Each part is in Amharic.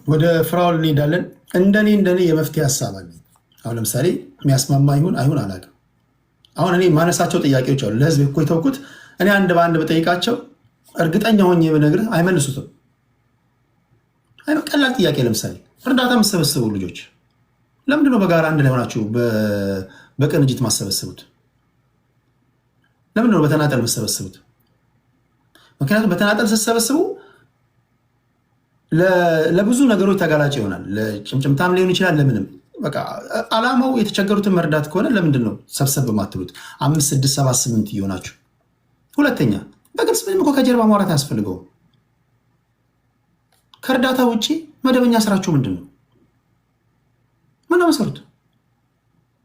ወደ ፍራውል እንሄዳለን። እንደኔ የመፍትሄ ሀሳብ አለ። አሁን ለምሳሌ የሚያስማማ ይሁን አይሁን አላውቅም። አሁን እኔ ማነሳቸው ጥያቄዎች አሉ ለህዝብ እኮ የተውኩት። እኔ አንድ በአንድ በጠይቃቸው እርግጠኛ ሆኜ ብነግርህ አይመልሱትም። ቀላል ጥያቄ ለምሳሌ እርዳታ የምትሰበስቡ ልጆች ለምንድነው በጋራ አንድ ላይ ሆናችሁ በቅንጅት ማሰበስቡት? ለምንድነው በተናጠል የምትሰበስቡት? ምክንያቱም በተናጠል ስትሰበስቡ ለብዙ ነገሮች ተጋላጭ ይሆናል። ለጭምጭምታም ሊሆን ይችላል። ለምንም በቃ አላማው የተቸገሩትን መርዳት ከሆነ ለምንድን ነው ሰብሰብ በማትሉት 5 6 7 8 እየሆናችሁ? ሁለተኛ በግልጽ ምንም እኮ ከጀርባ ማውራት አያስፈልገውም። ከእርዳታ ውጭ መደበኛ ስራችሁ ምንድን ነው? ምን ነው መሰሩት?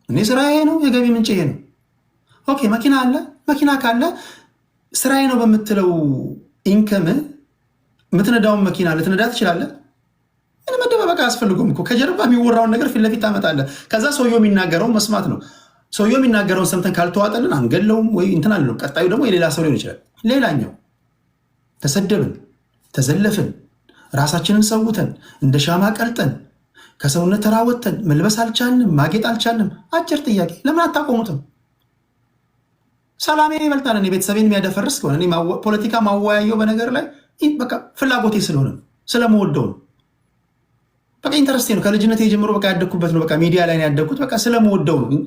እኔ ስራ ይሄ ነው፣ የገቢ ምንጭ ይሄ ነው። ኦኬ መኪና አለ። መኪና ካለ ስራዬ ነው በምትለው ኢንከም የምትነዳውን መኪና ልትነዳ ትችላለህ። ምን መደባበቅ አያስፈልጉም እኮ። ከጀርባ የሚወራውን ነገር ፊት ለፊት ታመጣለህ። ከዛ ሰውየው የሚናገረውን መስማት ነው። ሰውየው የሚናገረውን ሰምተን ካልተዋጠልን አንገለውም ወይ እንትን አለ ነው። ቀጣዩ ደግሞ የሌላ ሰው ሊሆን ይችላል። ሌላኛው ተሰደብን፣ ተዘለፍን፣ ራሳችንን ሰውተን እንደ ሻማ ቀልጠን ከሰውነት ተራወተን መልበስ አልቻልንም፣ ማጌጥ አልቻልንም። አጭር ጥያቄ ለምን አታቆሙትም? ሰላሜ ይበልጣል። እኔ ቤተሰቤን የሚያደፈርስ ከሆነ እኔ ፖለቲካ ማወያየው በነገር ላይ በቃ ፍላጎቴ ስለሆነ ነው፣ ስለመወደው ነው። በቃ ኢንተረስቴ ነው። ከልጅነት የጀምሮ በቃ ያደግኩበት ነው። በቃ ሚዲያ ላይ ያደግኩት በቃ ስለመወደው ነው።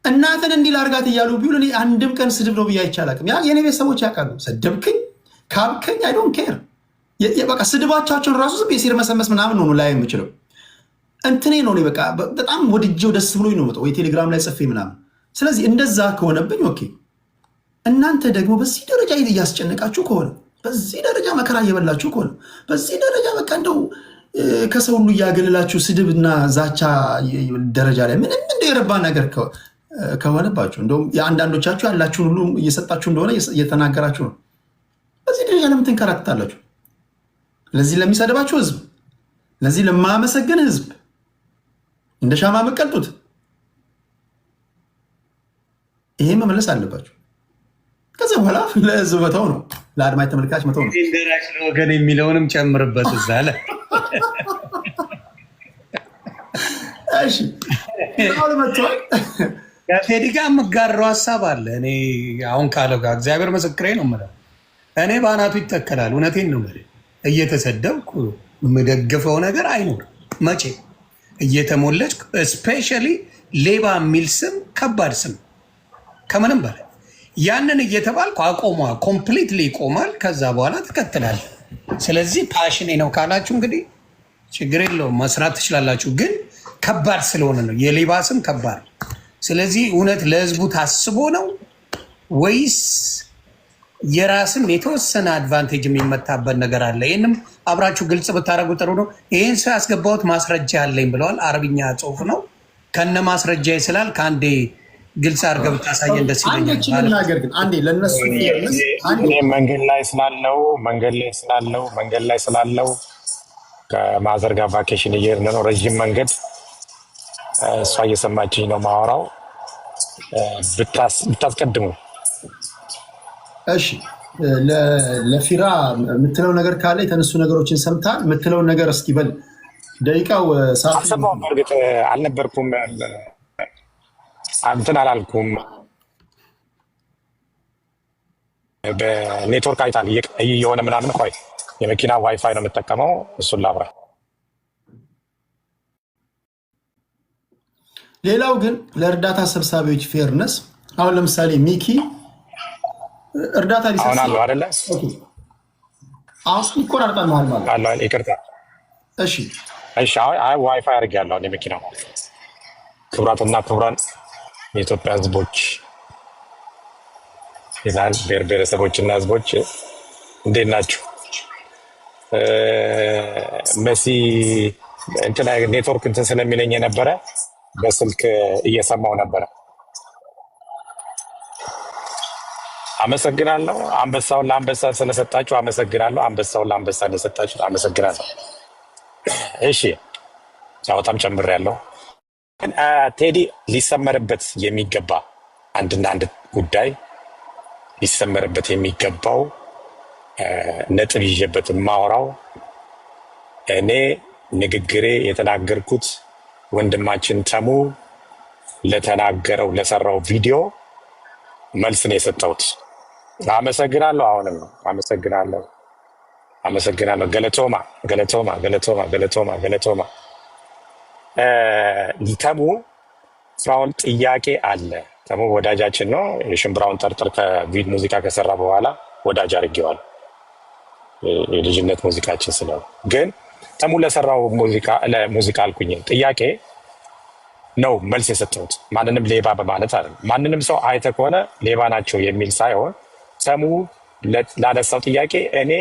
እናትን እንዲህ ላርጋት እያሉ ቢሆን እኔ አንድም ቀን ስድብ ነው ብዬ አይቻላቅም። ያ የኔ ቤተሰቦች ያውቃሉ። ሰደብክኝ፣ ካብከኝ አይ ዶንት ኬር። በቃ ስድባቻቸውን ራሱ ዝም ሲር መሰመስ ምናምን ነው ላይ የምችለው እንትኔ ነው። በቃ በጣም ወድጄው ደስ ብሎኝ ነው ወይ ቴሌግራም ላይ ጽፌ ምናምን። ስለዚህ እንደዛ ከሆነብኝ ኦኬ። እናንተ ደግሞ በዚህ ደረጃ እያስጨነቃችሁ ከሆነ በዚህ ደረጃ መከራ እየበላችሁ ከሆነ በዚህ ደረጃ በቃ እንደው ከሰው ሁሉ እያገለላችሁ ስድብና ዛቻ ደረጃ ላይ ምንም እንደ የረባ ነገር ከሆነባችሁ እንደውም የአንዳንዶቻችሁ ያላችሁን ሁሉ እየሰጣችሁ እንደሆነ እየተናገራችሁ ነው። በዚህ ደረጃ ለምን ትንከራተታላችሁ? ለዚህ ለሚሰድባችሁ ህዝብ፣ ለዚህ ለማመሰግን ህዝብ እንደ ሻማ መቀልጡት። ይሄ መመለስ አለባችሁ። ከዚ በኋላ ለህዝብ መተው ነው፣ ለአድማጭ ተመልካች መተው ነው። ደራሽ ለወገን የሚለውንም ጨምርበት እዛ ላይ። እሺ አሁን መጥቷል። ከቴዲ ጋር የምጋራው ሀሳብ አለ። እኔ አሁን ካለው ጋር እግዚአብሔር ምስክሬ ነው የምለው፣ እኔ በአናቱ ይተከላል። እውነቴን ነው የምልህ። እየተሰደብኩ የምደግፈው ነገር አይኖርም መቼ። እየተሞለች ስፔሻሊ ሌባ የሚል ስም ከባድ ስም ከምንም በላይ ያንን እየተባልኩ አቆሟ ኮምፕሊትሊ ይቆማል። ከዛ በኋላ ትከትላል። ስለዚህ ፓሽኔ ነው ካላችሁ እንግዲህ ችግር የለውም መስራት ትችላላችሁ። ግን ከባድ ስለሆነ ነው የሌባ ስም ከባድ። ስለዚህ እውነት ለህዝቡ ታስቦ ነው ወይስ የራስም የተወሰነ አድቫንቴጅ የሚመታበት ነገር አለ? ይህንም አብራችሁ ግልጽ ብታደረጉ ጥሩ ነው። ይህን ሰው ያስገባሁት ማስረጃ አለኝ ብለዋል። አረብኛ ጽሁፍ ነው ከነ ማስረጃ ይስላል። ከአንዴ ግልጽ አድርገህ ብታሳየን ደስ ይለኛል። መንገድ ላይ ስላለው ከማዘር ጋር ቫኬሽን እየሄድን ነው። ረዥም መንገድ እሷ እየሰማችኝ ነው ማወራው። ብታስቀድሙ። እሺ ለፊራ የምትለው ነገር ካለ የተነሱ ነገሮችን ሰምታ የምትለውን ነገር እስኪ በል። ደቂቃው አልሰማሁም። በእርግጥ አልነበርኩም፣ እንትን አላልኩም። በኔትወርክ አይታል እየሆነ ምናምን። ቆይ የመኪና ዋይፋይ ነው የምጠቀመው፣ እሱን ላብራ። ሌላው ግን ለእርዳታ ሰብሳቢዎች ፌርነስ፣ አሁን ለምሳሌ ሚኪ እርዳታ አሁን አለው አይደለ? አሁን ይቆራርጣል መሀል ማለት አለው። ይቅርታ። እሺ እሺ። አይ ዋይፋይ አድርጌያለሁ የመኪናው። ክቡራትና ክቡራን የኢትዮጵያ ህዝቦች ይላል፣ ብሔር ብሔረሰቦችና ህዝቦች እንዴት ናችሁ? መሲ እንትን ኔትወርክ እንትን ስለሚለኝ የነበረ በስልክ እየሰማው ነበረ። አመሰግናለሁ። አንበሳውን ለአንበሳ ስለሰጣችሁ አመሰግናለሁ። አንበሳውን ለአንበሳ ስለሰጣችሁ አመሰግናለሁ። እሺ ጫወታም ጨምሬያለሁ። ግን ቴዲ ሊሰመርበት የሚገባ አንድና አንድ ጉዳይ ሊሰመርበት የሚገባው ነጥብ ይዤበት የማወራው እኔ ንግግሬ የተናገርኩት ወንድማችን ተሙ ለተናገረው ለሰራው ቪዲዮ መልስ ነው የሰጠሁት። አመሰግናለሁ። አሁንም አመሰግናለሁ። ገለቶማ ተሙ ፍራውን ጥያቄ አለ። ተሙ ወዳጃችን ነው። የሽምብራውን ጠርጥር ከቪድ ሙዚቃ ከሰራ በኋላ ወዳጅ አድርጌዋል። የልጅነት ሙዚቃችን ስለሆነ ግን ተሙ ለሰራው ሙዚቃ አልኩኝ ጥያቄ ነው መልስ የሰጠሁት። ማንንም ሌባ በማለት አይደለም። ማንንም ሰው አይተ ከሆነ ሌባ ናቸው የሚል ሳይሆን ተሙ ላነሳው ጥያቄ እኔ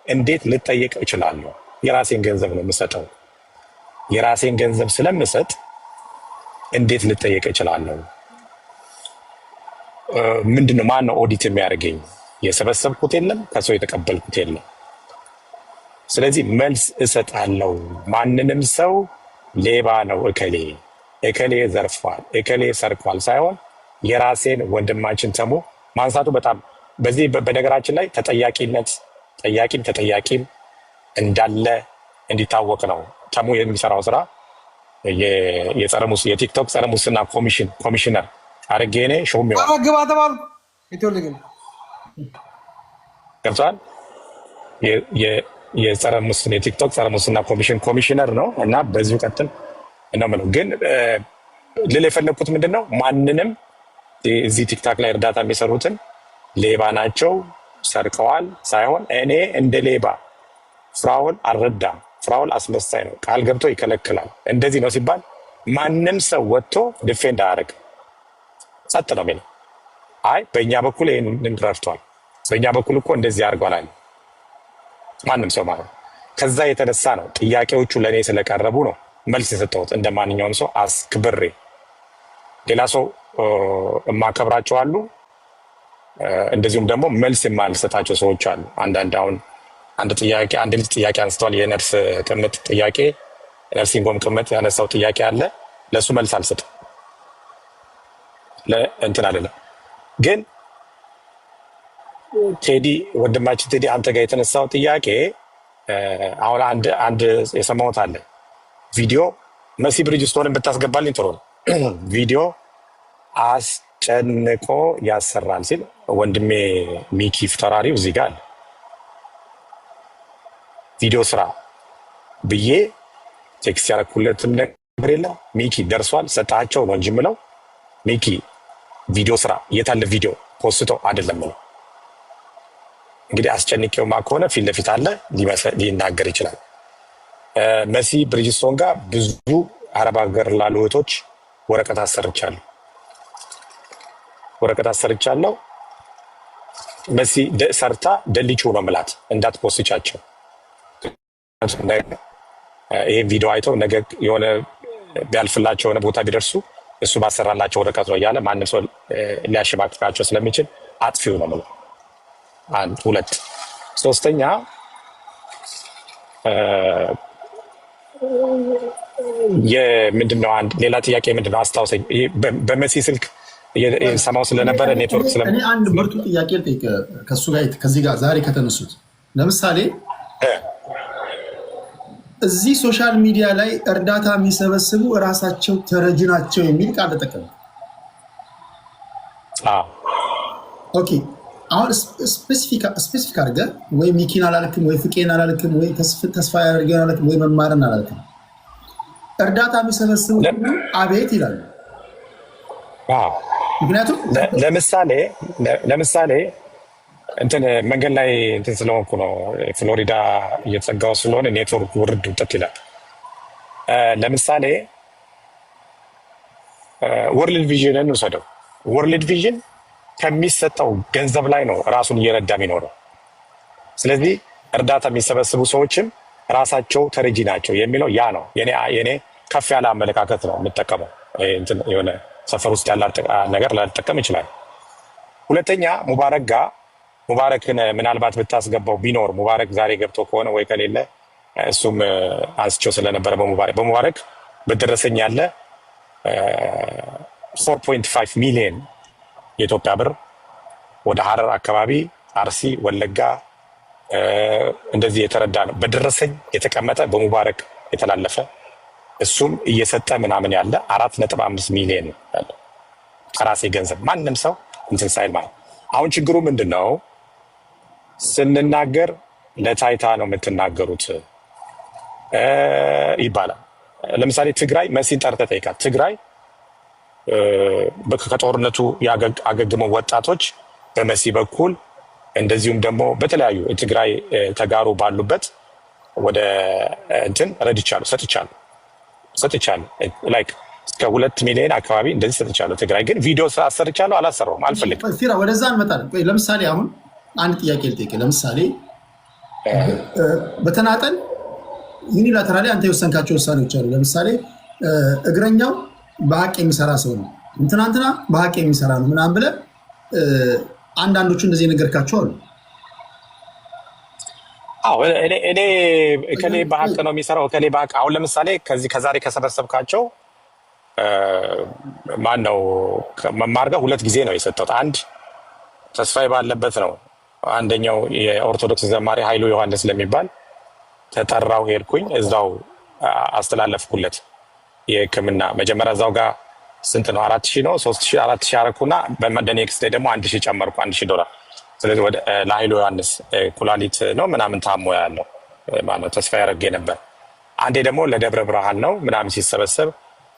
እንዴት ልጠየቅ እችላለሁ? የራሴን ገንዘብ ነው የምሰጠው። የራሴን ገንዘብ ስለምሰጥ እንዴት ልጠየቅ እችላለሁ? ምንድነው? ማን ነው ኦዲት የሚያደርገኝ? የሰበሰብኩት የለም፣ ከሰው የተቀበልኩት የለም። ስለዚህ መልስ እሰጣለሁ። ማንንም ሰው ሌባ ነው እከሌ ዘርፏል፣ እከሌ ሰርቋል ሳይሆን የራሴን ወንድማችን ተሙ ማንሳቱ በጣም በዚህ በነገራችን ላይ ተጠያቂም እንዳለ እንዲታወቅ ነው። ተሙ የሚሰራው ስራ የቲክቶክ ጸረ ሙስና ኮሚሽነር አድርጌ እኔ ሾሜዋለሁ። ገብቶሃል? የቲክቶክ ጸረ ሙስና ኮሚሽነር ነው እና በዚሁ ቀጥል ነው የምለው። ግን ልል የፈለግኩት ምንድን ነው ማንንም እዚህ ቲክታክ ላይ እርዳታ የሚሰሩትን ሌባ ናቸው ሰርቀዋል ሳይሆን እኔ እንደ ሌባ ፍራውል አልረዳም። ፍራውል አስመሳይ ነው፣ ቃል ገብቶ ይከለክላል፣ እንደዚህ ነው ሲባል ማንም ሰው ወጥቶ ዲፌንድ አያደርግ፣ ጸጥ ነው የሚለው። አይ በእኛ በኩል ይህንን ረድቷል፣ በእኛ በኩል እኮ እንደዚህ አድርጓል ማንም ሰው ማለት ነው። ከዛ የተነሳ ነው ጥያቄዎቹ ለእኔ ስለቀረቡ ነው መልስ የሰጠሁት እንደ ማንኛውም ሰው አስክብሬ። ሌላ ሰው የማከብራቸው አሉ፣ እንደዚሁም ደግሞ መልስ የማልሰጣቸው ሰዎች አሉ። አሁን አንድ ልጅ ጥያቄ አንስተዋል። የነርስ ቅምጥ ጥያቄ ነርሲንግ ሆም ቅምጥ ያነሳው ጥያቄ አለ። ለእሱ መልስ አልሰጥም እንትን አይደለም። ግን ቴዲ ወንድማችን ቴዲ አንተ ጋር የተነሳው ጥያቄ አሁን አንድ የሰማሁት አለ ቪዲዮ መሲ ብሪጅስቶንን ብታስገባልኝ ጥሩ ነው። ቪዲዮ አስጨንቆ ያሰራል ሲል ወንድሜ ሚኪ ፍተራሪው እዚህ ጋር አለ። ቪዲዮ ስራ ብዬ ቴክስት ያደረኩለትም ነገር የለም። ሚኪ ደርሷል ሰጣቸው ነው እንጂ የምለው ሚኪ ቪዲዮ ስራ የታለ ቪዲዮ ፖስቶ አይደለም ነው። እንግዲህ አስጨንቄውማ ከሆነ ፊት ለፊት አለ ሊናገር ይችላል። መሲ ብሪጅስቶን ጋር ብዙ አረብ ሀገር ላሉ እህቶች ወረቀት አሰርቻለሁ። መሲ ሰርታ ደልቹ ነው ምላት እንዳትፖስቻቸው። ይህ ቪዲዮ አይተው ነገ የሆነ ቢያልፍላቸው የሆነ ቦታ ቢደርሱ እሱ ባሰራላቸው ወረቀት ነው እያለ ማንም ሰው ሊያሸማቅቃቸው ስለሚችል አጥፊው ነው ምለው። አንድ ሁለት ሶስተኛ ምንድነው አንድ ሌላ ጥያቄ ምንድነው አስታውሰኝ። በመሲ ስልክ ሰማው ስለነበረ ኔትወርክ እኔ አንድ ብርቱ ጥያቄ ልጠይቅ ከሱ ጋር ከዚህ ጋር ዛሬ ከተነሱት ለምሳሌ እዚህ ሶሻል ሚዲያ ላይ እርዳታ የሚሰበስቡ እራሳቸው ተረጂ ናቸው የሚል ቃል ተጠቀሙ። ኦኬ አሁን ስፔሲፊክ አድርገህ ወይ ሚኪን አላልክም፣ ወይ ፍቄን አላልክም፣ ወይ ተስፋ ያደርገን አላልክም፣ ወይ መማርን አላልክም። እርዳታ የሚሰበስቡ አቤት ይላሉ። ምክንያቱም ለምሳሌ እንትን መንገድ ላይ እንትን ስለሆንኩ ነው፣ ፍሎሪዳ እየተጸጋው ስለሆነ ኔትወርክ ውርድ ውጠት ይላል። ለምሳሌ ወርልድ ቪዥንን ውሰደው። ወርልድ ቪዥን ከሚሰጠው ገንዘብ ላይ ነው ራሱን እየረዳ የሚኖረው። ስለዚህ እርዳታ የሚሰበስቡ ሰዎችም ራሳቸው ተረጂ ናቸው የሚለው ያ ነው። የኔ ከፍ ያለ አመለካከት ነው የምጠቀመው። የሆነ ሰፈር ውስጥ ያለ ነገር ላልጠቀም ይችላል። ሁለተኛ ሙባረክን ምናልባት ብታስገባው ቢኖር ሙባረክ ዛሬ ገብቶ ከሆነ ወይ ከሌለ እሱም አንስቸው ስለነበረ በሙባረክ በደረሰኝ ያለ 4.5 ሚሊዮን የኢትዮጵያ ብር ወደ ሀረር አካባቢ፣ አርሲ፣ ወለጋ እንደዚህ የተረዳ ነው። በደረሰኝ የተቀመጠ በሙባረክ የተላለፈ እሱም እየሰጠ ምናምን ያለ 4.5 ሚሊዮን ያለ ከራሴ ገንዘብ ማንም ሰው እንትን ሳይል ማለት። አሁን ችግሩ ምንድን ነው? ስንናገር ለታይታ ነው የምትናገሩት ይባላል። ለምሳሌ ትግራይ መሲን ጠርተህ ጠይቃት። ትግራይ ከጦርነቱ ያገግመው ወጣቶች በመሲ በኩል እንደዚሁም ደግሞ በተለያዩ የትግራይ ተጋሩ ባሉበት ወደ እንትን ረድቻለሁ፣ ሰጥቻለሁ ላይክ እስከ 2 ሚሊዮን አካባቢ እንደዚህ ሰጥቻለሁ። ትግራይ ግን ቪዲዮ አሰርቻለሁ አላሰራውም፣ አልፈልግም። ፊራ ወደዛ እንመጣለን። ለምሳሌ አሁን አንድ ጥያቄ ልጠይቅህ። ለምሳሌ በተናጠል ዩኒላተራሊ አንተ የወሰንካቸው ውሳኔዎች አሉ። ለምሳሌ እግረኛው በሀቅ የሚሰራ ሰው ነው፣ እንትናንትና በሀቅ የሚሰራ ነው ምናምን ብለህ አንዳንዶቹ እንደዚህ የነገርካቸው አሉ። እኔ እከሌ በሀቅ ነው የሚሰራው እከሌ በሀቅ አሁን ለምሳሌ ከዛሬ ከሰበሰብካቸው ማን ነው መማርገው 2 ጊዜ ነው የሰጠሁት። አንድ ተስፋዬ ባለበት ነው። አንደኛው የኦርቶዶክስ ዘማሪ ኃይሉ ዮሐንስ ለሚባል ተጠራው፣ ሄድኩኝ፣ እዛው አስተላለፍኩለት የሕክምና መጀመሪያ እዛው ጋር ስንት ነው 4,000 ነው 3,000 4,000 አረኩና በመደኔክስ ላይ ደግሞ 1,000 ጨመርኩ $1,000። ስለዚህ ወደ ለኃይሉ ዮሐንስ ኩላሊት ነው ምናምን ታሞ ያለው ማለት ተስፋ ያደረገ ነበር። አንዴ ደግሞ ለደብረ ብርሃን ነው ምናምን ሲሰበሰብ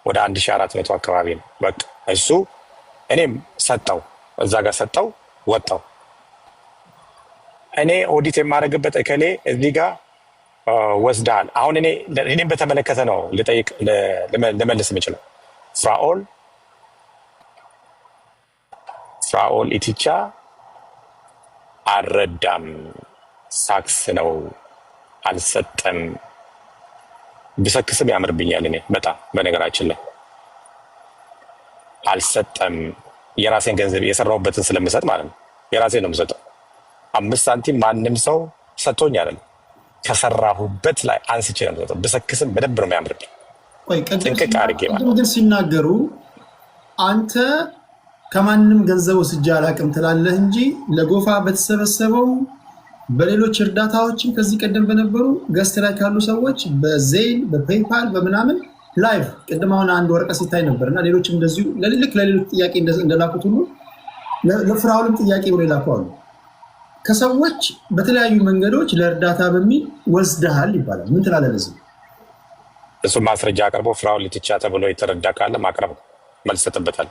ወደ 1,400 አካባቢ ነው። በቃ እሱ እኔም ሰጠው፣ እዛ ጋር ሰጠው፣ ወጣው። እኔ ኦዲት የማደርግበት እከሌ እዚህ ጋር ወስዳል። አሁን እኔም በተመለከተ ነው ልጠይቅ ልመልስ የምችለው። ፍራኦል ኢቲቻ አልረዳም፣ ሳክስ ነው አልሰጠም። ብሰክስም ያምርብኛል። እኔ በጣም በነገራችን ላይ አልሰጠም። የራሴን ገንዘብ የሰራሁበትን ስለምሰጥ ማለት ነው። የራሴን ነው የምሰጠው። 5 ሳንቲም ማንም ሰው ሰጥቶኝ አይደለም፣ ከሰራሁበት ላይ አንስቼ ነው የምሰጠው። ብሰክስም በደንብ ነው የሚያምርብኝ። ጥንቅቅ አድርጌ ማለት ግን ሲናገሩ አንተ ከማንም ገንዘብ ወስጄ አላቅም ትላለህ እንጂ ለጎፋ በተሰበሰበው በሌሎች እርዳታዎችም ከዚህ ቀደም በነበሩ ገስት ላይ ካሉ ሰዎች በዜል በፔይፓል በምናምን ላይቭ ቅድም አሁን አንድ ወረቀት ሲታይ ነበር እና ሌሎችም እንደዚሁ ለሌሎች ጥያቄ እንደላኩት ሁሉ ለፍራኦልም ጥያቄ ብሎ የላኩ አሉ። ከሰዎች በተለያዩ መንገዶች ለእርዳታ በሚል ወስደሃል ይባላል። ምን ትላለህ ለዚህ? እሱ ማስረጃ አቅርቦ ፍራኦል ኢቲቻ ተብሎ የተረዳ ካለ ማቅረብ መልስ ሰጥበታል።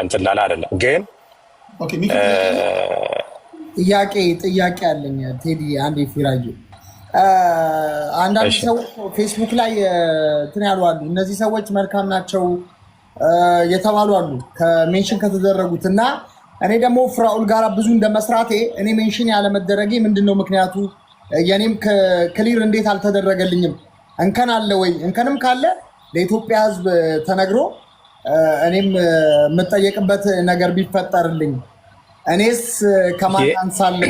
እንትን ላላ አይደለም ግን ጥያቄ አለኝ ቴዲ። አንዴ ፊራዬ አንዳንድ ሰው ፌስቡክ ላይ እንትን ያሉ አሉ። እነዚህ ሰዎች መልካም ናቸው የተባሉ አሉ ከሜንሽን ከተደረጉት እና እኔ ደግሞ ፍራኦል ጋር ብዙ እንደመስራቴ እኔ ሜንሽን ያለመደረጌ ምንድነው ምክንያቱ? የኔም ክሊር እንዴት አልተደረገልኝም? እንከን አለ ወይ? እንከንም ካለ ለኢትዮጵያ ሕዝብ ተነግሮ እኔም የምጠየቅበት ነገር ቢፈጠርልኝ። እኔስ ከማን አንሳለሁ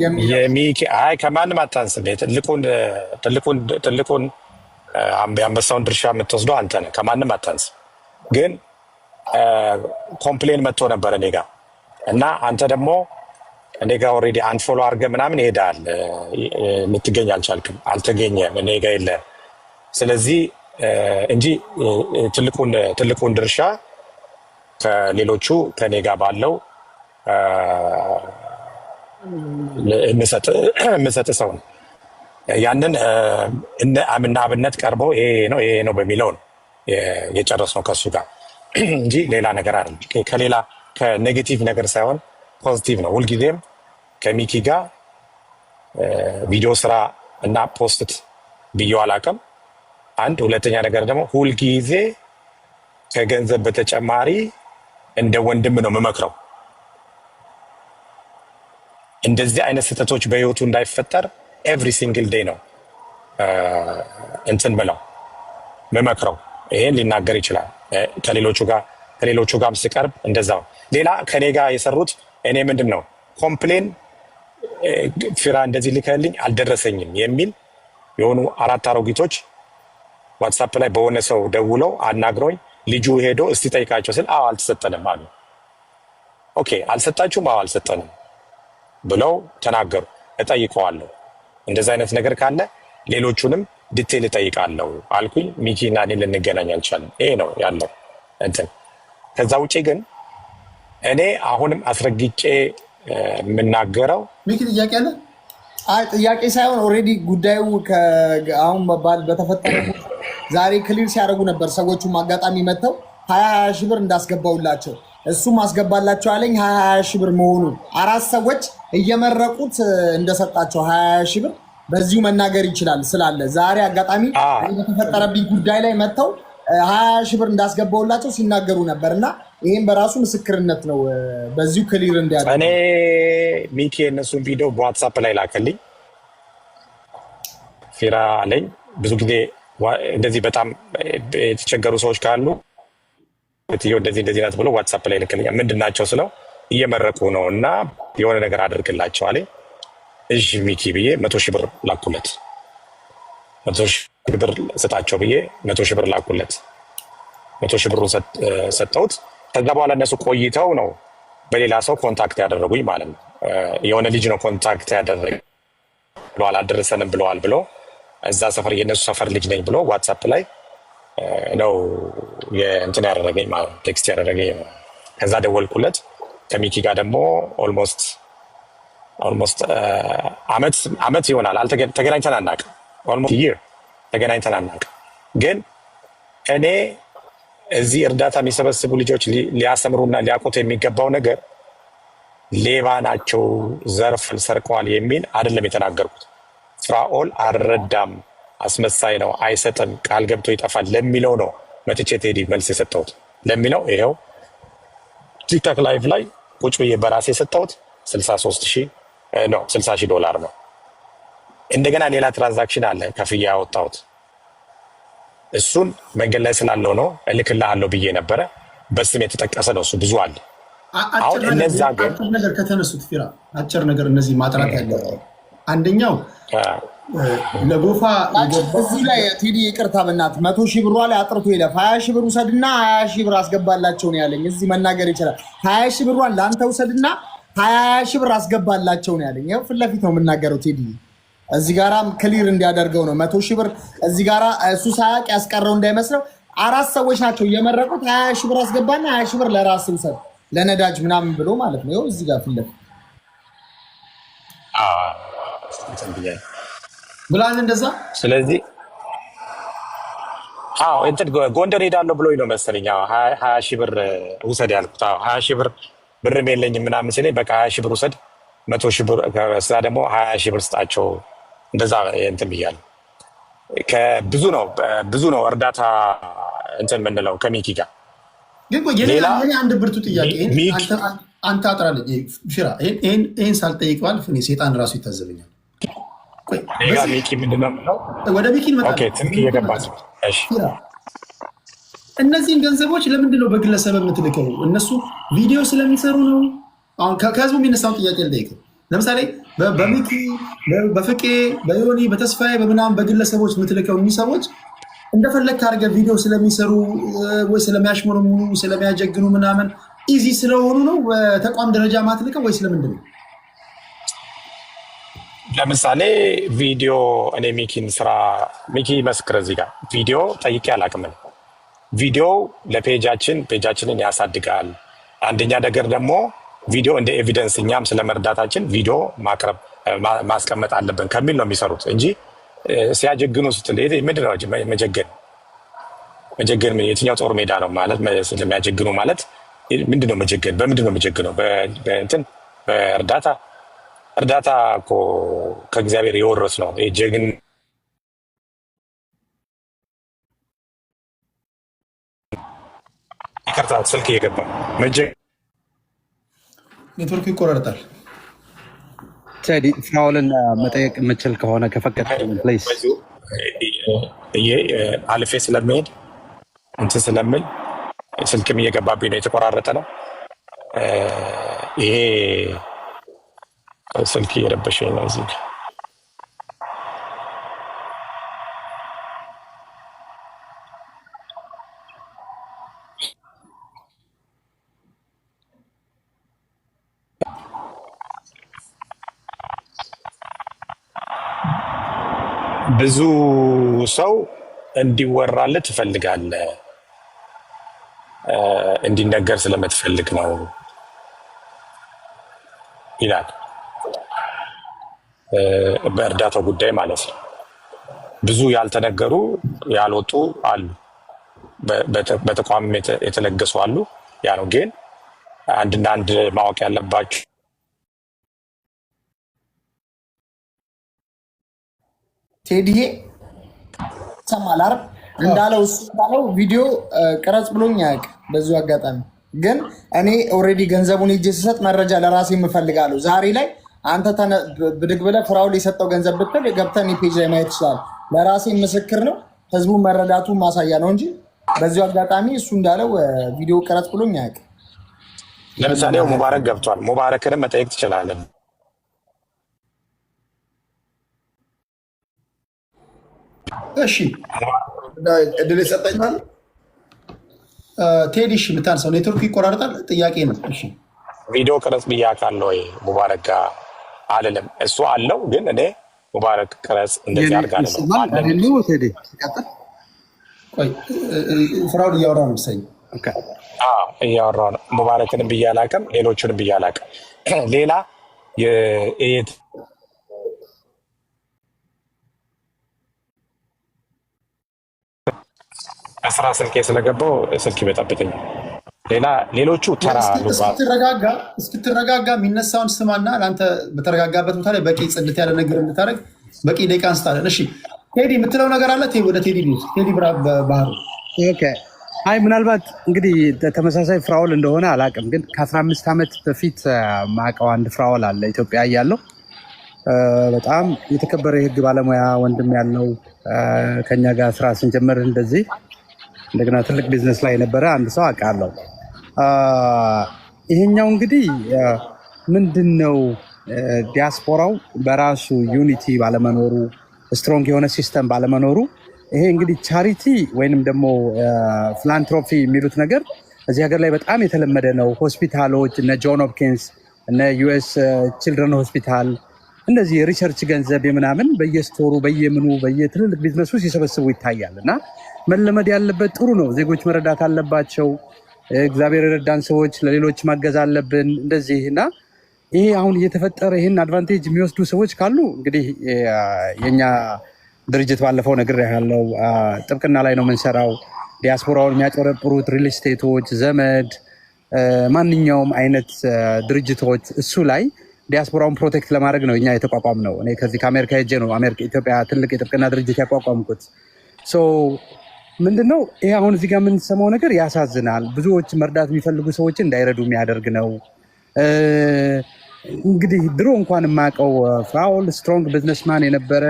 የሚለው ከማንም አታንስም። ትልቁን የአንበሳውን ድርሻ የምትወስደው አንተ ነህ። ከማንም አታንስም። ግን ኮምፕሌን መጥቶ ነበር እኔ ጋ እና አንተ ደግሞ እኔ ጋ ኦልሬዲ አንፎሎ አድርገህ ምናምን ይሄዳል። ልትገኝ አልቻልክም፣ አልተገኘም፣ እኔ ጋ የለህም። ስለዚህ እንጂ ትልቁን ድርሻ ከሌሎቹ ከኔ ጋር ባለው የምሰጥ ሰው ነው። ያንን እነ አብነት ቀርበው ይሄ ነው በሚለው ነው የጨረስነው ከሱ ጋር እንጂ ሌላ ነገር አይደለም። ከሌላ ከኔጌቲቭ ነገር ሳይሆን ፖዚቲቭ ነው። ሁልጊዜም ከሚኪ ጋር ቪዲዮ ስራ እና ፖስት ብዬው አላውቅም። አንድ ሁለተኛ ነገር ደግሞ ሁልጊዜ ከገንዘብ በተጨማሪ እንደ ወንድም ነው የምመክረው። እንደዚህ አይነት ስህተቶች በህይወቱ እንዳይፈጠር ኤቭሪ ሲንግል ዴይ ነው እንትን ብለው መመክረው። ይሄን ሊናገር ይችላል። ከሌሎቹ ጋር ስቀርብ እንደዛው። ሌላ ከኔ ጋር የሰሩት እኔ ምንድን ነው ኮምፕሌን ፊራ እንደዚህ ልከልኝ አልደረሰኝም የሚል የሆኑ 4 አሮጊቶች ዋትሳፕ ላይ በሆነ ሰው ደውለው አናግረውኝ ልጁ ሄዶ እስቲ ጠይቃቸው ስል አልተሰጠንም አሉ። ኦኬ አልሰጣችሁም? አልሰጠንም ብለው ተናገሩ። እጠይቀዋለሁ እንደዛ አይነት ነገር ካለ ሌሎቹንም ዲቴል እጠይቃለሁ አልኩኝ። ሚኪና እኔ ልንገናኝ አልቻልንም። ይሄ ነው ያለው እንትን። ከዛ ውጭ ግን እኔ አሁንም አስረግጬ የምናገረው ሚኪ ጥያቄ አለ። አይ ጥያቄ ሳይሆን ኦልሬዲ ጉዳዩ አሁን በተፈጠረ ዛሬ ክሊር ሲያደርጉ ነበር። ሰዎቹም አጋጣሚ መጥተው 20 ሺህ ብር እንዳስገባውላቸው እሱም አስገባላቸው አለኝ። 20 ሺህ ብር መሆኑን 4 ሰዎች እየመረቁት እንደሰጣቸው 20 ሺህ ብር በዚሁ መናገር ይችላል ስላለ ዛሬ አጋጣሚ በተፈጠረብኝ ጉዳይ ላይ መጥተው 20 ሺህ ብር እንዳስገባውላቸው ሲናገሩ ነበር እና ይህም በራሱ ምስክርነት ነው። በዚሁ ክሊር እንዲያደርግ እኔ ሚኪ የእነሱን ቪዲዮ በዋትሳፕ ላይ ላከልኝ። ፊራ አለኝ ብዙ ጊዜ እንደዚህ በጣም የተቸገሩ ሰዎች ካሉ እንደዚህ ናት ብሎ ዋትሳፕ ላይ ልክልኛል። ምንድን ናቸው ስለው እየመረቁ ነው እና የሆነ ነገር አደርግላቸው አለኝ። እሺ ሚኪ ብዬ 100 ሺህ ብር ላኩለት። 100 ሺህ ብር ስጣቸው ብዬ 100 ሺህ ብር ላኩለት። 100 ሺህ ብሩን ሰጠሁት። ከዛ በኋላ እነሱ ቆይተው ነው በሌላ ሰው ኮንታክት ያደረጉኝ ማለት ነው። የሆነ ልጅ ነው ኮንታክት ያደረገ ብለዋል፣ አልደረሰንም ብለዋል ብሎ እዛ ሰፈር የእነሱ ሰፈር ልጅ ነኝ ብሎ ዋትሳፕ ላይ ነው እንትን ያደረገኝ ማለት ነው፣ ቴክስት ያደረገኝ። ከዛ ደወልኩለት። ከሚኪ ጋር ደግሞ ኦልሞስት አመት ይሆናል ተገናኝተን አናውቅም። ኦልሞስት ይር ተገናኝተን አናውቅም። ግን እኔ እዚህ እርዳታ የሚሰበስቡ ልጆች ሊያሰምሩና ሊያውቁት የሚገባው ነገር ሌባ ናቸው፣ ዘርፈዋል፣ ሰርቀዋል የሚል አይደለም የተናገርኩት። ፍራኦል አልረዳም፣ አስመሳይ ነው፣ አይሰጥም፣ ቃል ገብቶ ይጠፋል ለሚለው ነው መጥቼ ቴዲ መልስ የሰጠሁት። ለሚለው ይኸው ቲክታክ ላይቭ ላይ ቁጭ ብዬ በራሴ የሰጠሁት $60,000 ነው። እንደገና ሌላ ትራንዛክሽን አለ ከፍያ ያወጣሁት። እሱን መንገድ ላይ ስላለው ነው እልክልሃለሁ ብዬ ነበረ። በስም የተጠቀሰ ነው እሱ ብዙ አለ። አሁን እነዛ ግን አጭር ነገር ከተነሱት ፊራ አጭር ነገር እነዚህ ማጥራት ያለ አንደኛው ለጎፋ እዚህ ላይ ቴዲ ይቅርታ በእናትህ 100 ሺህ ብሯ ላይ አጥርቶ ይለፍ 20 ሺህ ብር ውሰድና 20 ሺህ ብር አስገባላቸው ነው ያለኝ። እዚህ መናገር ይችላል። 20 ሺህ ብሯን ለአንተ ውሰድና 20 ሺህ ብር አስገባላቸው ነው ያለኝ። ያው ፊት ለፊት ነው የምናገረው። ቴዲ እዚህ ጋራም ክሊር እንዲያደርገው ነው 100 ሺህ ብር እዚህ ጋራ እሱ ሳያውቅ ያስቀረው እንዳይመስለው። 4 ሰዎች ናቸው እየመረቁት 20 ሺህ ብር አስገባና 20 ሺህ ብር ለራስህ ውሰድ ለነዳጅ ምናምን ብሎ ማለት ነው። እዚህ ጋር ፊት ለፊት ብላን እንደዛ። ስለዚህ እንትን ጎንደር ሄዳለሁ ብሎኝ ነው መሰለኝ 20 ሺህ ብር ውሰድ ያልኩት። 20 ሺህ ብር ብርም የለኝም ምናምን ሲለኝ በቃ 20 ሺህ ብር ውሰድ 100 ሺህ ብር ከዛ ደግሞ 20 ሺህ ብር ስጣቸው እንደዛ እንትን ብያለሁ። ብዙ ነው እርዳታ እንትን የምንለው ከሚኪ ጋር ግን አንድ ብርቱ ጥያቄ አንተ አጥራለች ፊራ ይህን ሳልጠይቀዋል ሴጣን ራሱ ይታዘበኛል። ሚኪ ምንድነው ወደ ሚኪ እነዚህን ገንዘቦች ለምንድን ነው በግለሰብ የምትልከው? እነሱ ቪዲዮ ስለሚሰሩ ነው? አሁን ከህዝቡ የሚነሳውን ጥያቄ ልጠይቅህ። ለምሳሌ በሚኪ በፍቄ በዮኒ በተስፋዬ በምናምን በግለሰቦች የምትልከው እኚህ ሰዎች እንደፈለግ አድርገህ ቪዲዮ ስለሚሰሩ ወይ ስለሚያሽሞነሙኑ ስለሚያጀግኑ ምናምን ኢዚ ስለሆኑ ነው በተቋም ደረጃ ማትልከው ወይ ስለምንድን ነው? ለምሳሌ ቪዲዮ እኔ ሚኪን ስራ ሚኪ መስክር እዚህ ጋር ቪዲዮ ጠይቄ አላውቅም። ቪዲዮ ፔጃችንን ያሳድጋል። አንደኛ ነገር ደግሞ ቪዲዮ እንደ ኤቪደንስ እኛም ስለመርዳታችን ቪዲዮ ማስቀመጥ አለብን ከሚል ነው የሚሰሩት እንጂ ሲያጀግኑ ስትል ምንድን ነው መጀገን? የትኛው ጦር ሜዳ ነው ማለት ስለሚያጀግኑ ማለት ምንድን ነው መጀገን? በምንድን ነው መጀግነው? በእርዳታ እኮ ከእግዚአብሔር የወረስ ነው ጀግን። ይቅርታ ስልክ እየገባ ኔትወርክ ይቆራረጣል። ቴዲ ፍራኦልን መጠየቅ የምችል ከሆነ ከፈቀድ ፕሌስ አልፌ ስለሚሄድ እንትን ስለምል ስልክም እየገባብኝ ነው፣ የተቆራረጠ ነው ይሄ ስልክ እየረበሸኝ ነው እዚህ ብዙ ሰው እንዲወራለት ትፈልጋለህ፣ እንዲነገር ስለምትፈልግ ነው ይላል። በእርዳታው ጉዳይ ማለት ነው። ብዙ ያልተነገሩ ያልወጡ አሉ፣ በተቋም የተለገሱ አሉ። ያ ነው ግን አንድና አንድ ማወቅ ያለባችሁ ቴዲዬ ሰማል አይደል? እንዳለው እሱ እንዳለው ቪዲዮ ቅረጽ ብሎኝ አያውቅም። በዚሁ አጋጣሚ ግን እኔ ኦልሬዲ ገንዘቡን ሄጄ ስሰጥ መረጃ ለራሴ የምፈልጋለሁ። ዛሬ ላይ አንተ ብድግ ብለህ ፍራኦል የሰጠው ገንዘብ ብትል ገብተህ ፔጅ ላይ ማየት ይችላል። ለራሴ ምስክር ነው፣ ህዝቡ መረዳቱ ማሳያ ነው እንጂ በዚሁ አጋጣሚ እሱ እንዳለው ቪዲዮ ቅረጽ ብሎኝ አያውቅም። ለምሳሌ ሙባረክ ገብቷል። ሙባረክንም መጠየቅ ትችላለን። እሺ እድል ይሰጠኛል። ቴዲ እሺ፣ የምታነሳው ኔትወርክ ይቆራርጣል። ጥያቄ ነው። እሺ ቪዲዮ ቅረጽ ብያካለሁ ወይ ሙባረክ ጋር አልልም። እሱ አለው ግን እኔ ሙባረክ ቅረጽ እንደዚህ አድርጋለሁ። ፍራኦል እያወራ ነው መሰለኝ። እያወራ ነው። ሙባረክንም ብዬ አላውቅም፣ ሌሎቹንም ብዬ አላውቅም። ሌላ ስራ ስልኬ ስለገባው ስልክ ይበጣብጥኛል። ሌሎቹ ተራ እስክትረጋጋ የሚነሳውን ስማና ለአንተ በተረጋጋበት ቦታ ላይ በቂ ጽድት ያለ ነገር እንድታደርግ በቂ ደቂቃ እንስጣለን። እሺ ቴዲ የምትለው ነገር አለ? ወደ ቴዲ ቴዲ ባህሩ። አይ ምናልባት እንግዲህ ተመሳሳይ ፍራኦል እንደሆነ አላውቅም፣ ግን ከ15 ዓመት በፊት ማውቀው አንድ ፍራኦል አለ ኢትዮጵያ እያለሁ። በጣም የተከበረ የህግ ባለሙያ ወንድም ያለው ከኛ ጋር ስራ ስንጀምር እንደዚህ እንደገና ትልቅ ቢዝነስ ላይ የነበረ አንድ ሰው አውቃለሁ። ይሄኛው እንግዲህ ምንድነው ዲያስፖራው በራሱ ዩኒቲ ባለመኖሩ፣ ስትሮንግ የሆነ ሲስተም ባለመኖሩ፣ ይሄ እንግዲህ ቻሪቲ ወይንም ደግሞ ፊላንትሮፒ የሚሉት ነገር እዚህ ሀገር ላይ በጣም የተለመደ ነው። ሆስፒታሎች እነ ጆን ሆፕኪንስ እነ ዩኤስ ችልድረን ሆስፒታል እንደዚህ የሪሰርች ገንዘብ የምናምን በየስቶሩ በየምኑ በየትልልቅ ቢዝነሱ ሲሰበስቡ ይታያል። እና መለመድ ያለበት ጥሩ ነው። ዜጎች መረዳት አለባቸው። እግዚአብሔር የረዳን ሰዎች ለሌሎች ማገዝ አለብን እንደዚህ። እና ይሄ አሁን እየተፈጠረ ይህን አድቫንቴጅ የሚወስዱ ሰዎች ካሉ እንግዲህ የኛ ድርጅት ባለፈው ነግሬሃለሁ፣ ጥብቅና ላይ ነው የምንሰራው። ዲያስፖራውን የሚያጨረጵሩት ሪል ስቴቶች፣ ዘመድ፣ ማንኛውም አይነት ድርጅቶች እሱ ላይ ዲያስፖራውን ፕሮቴክት ለማድረግ ነው እኛ የተቋቋም ነው። እኔ ከዚህ ከአሜሪካ ሄጄ ነው ኢትዮጵያ ትልቅ የጥብቅና ድርጅት ያቋቋምኩት። ምንድነው ይሄ አሁን እዚህ ጋር የምንሰማው ነገር ያሳዝናል። ብዙዎች መርዳት የሚፈልጉ ሰዎችን እንዳይረዱ የሚያደርግ ነው። እንግዲህ ድሮ እንኳን የማውቀው ፍራኦል ስትሮንግ ቢዝነስማን የነበረ